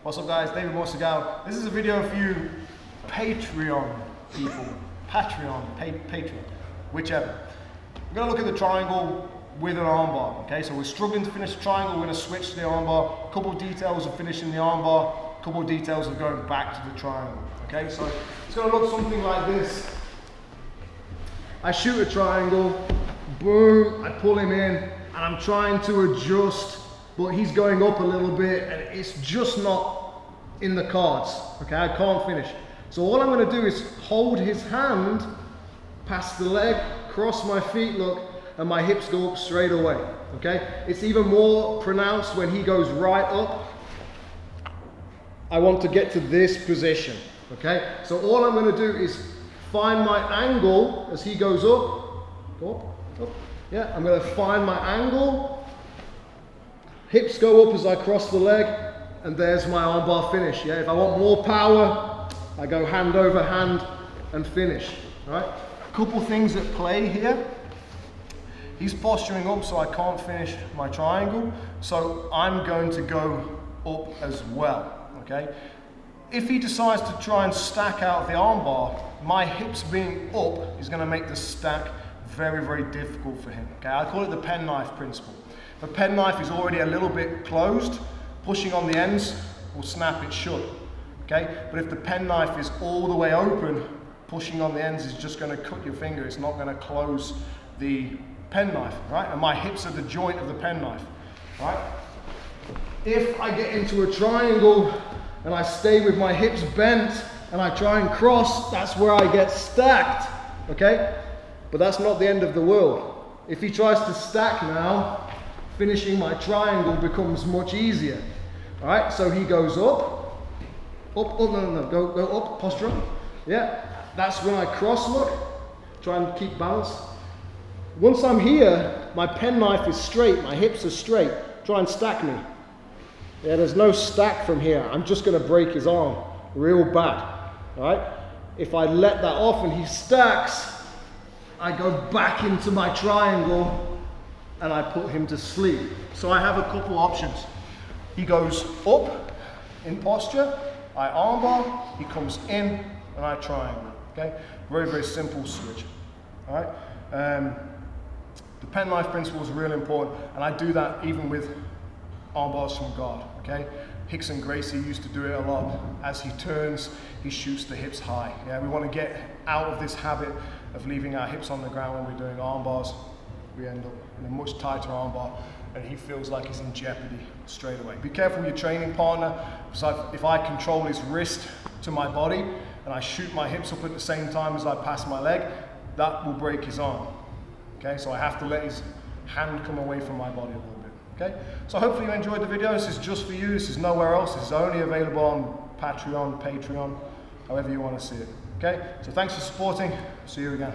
What's up guys, David Morsegal. This is a video for you Patreon people. Patreon, whichever. We're going to look at the triangle with an armbar, okay? So we're struggling to finish the triangle, we're going to switch to the armbar. A couple of details of finishing the armbar, a couple of details of going back to the triangle, okay? So it's going to look something like this. I shoot a triangle, boom, I pull him in, and I'm trying to adjust, but he's going up a little bit, and it's just not in the cards, okay? I can't finish. So all I'm going to do is hold his hand past the leg, cross my feet, look, and my hips go up straight away, okay? It's even more pronounced when he goes right up. I want to get to this position, okay? So all I'm going to do is find my angle as he goes up, go up, yeah, I'm going to find my angle, hips go up as I cross the leg, and there's my armbar finish, yeah? If I want more power, I go hand over hand and finish, all right? Couple things at play here. He's posturing up so I can't finish my triangle, so I'm going to go up as well, okay? If he decides to try and stack out the armbar, my hips being up is going to make the stack very, very difficult for him, okay? I call it the penknife principle. If a penknife is already a little bit closed, pushing on the ends will snap it shut, okay? But if the penknife is all the way open, pushing on the ends is just going to cut your finger. It's not going to close the penknife, right? And my hips are the joint of the penknife, right? If I get into a triangle and I stay with my hips bent and I try and cross, that's where I get stacked, okay? But that's not the end of the world. If he tries to stack now, finishing my triangle becomes much easier, all right? So he goes up, no, go up, posture up, yeah. That's when I cross, look, try and keep balance. Once I'm here, my penknife is straight, my hips are straight. Try and stack me. Yeah, there's no stack from here. I'm just gonna break his arm real bad, all right? If I let that off and he stacks, I go back into my triangle and I put him to sleep. So I have a couple options. He goes up in posture, I armbar, he comes in and I triangle. Okay, very, very simple switch, all right? The penknife principle is really important, and I do that even with armbars from guard, okay? Hicks and Gracie used to do it a lot. As he turns, he shoots the hips high. Yeah, we want to get out of this habit of leaving our hips on the ground when we're doing armbars. We end up in a much tighter armbar, and he feels like he's in jeopardy straight away. Be careful with your training partner, because if I control his wrist to my body, and I shoot my hips up at the same time as I pass my leg, that will break his arm, okay? So I have to let his hand come away from my body a little bit, okay? So hopefully you enjoyed the video. This is just for you. This is nowhere else. This is only available on Patreon, however you want to see it, okay? So thanks for supporting. See you again.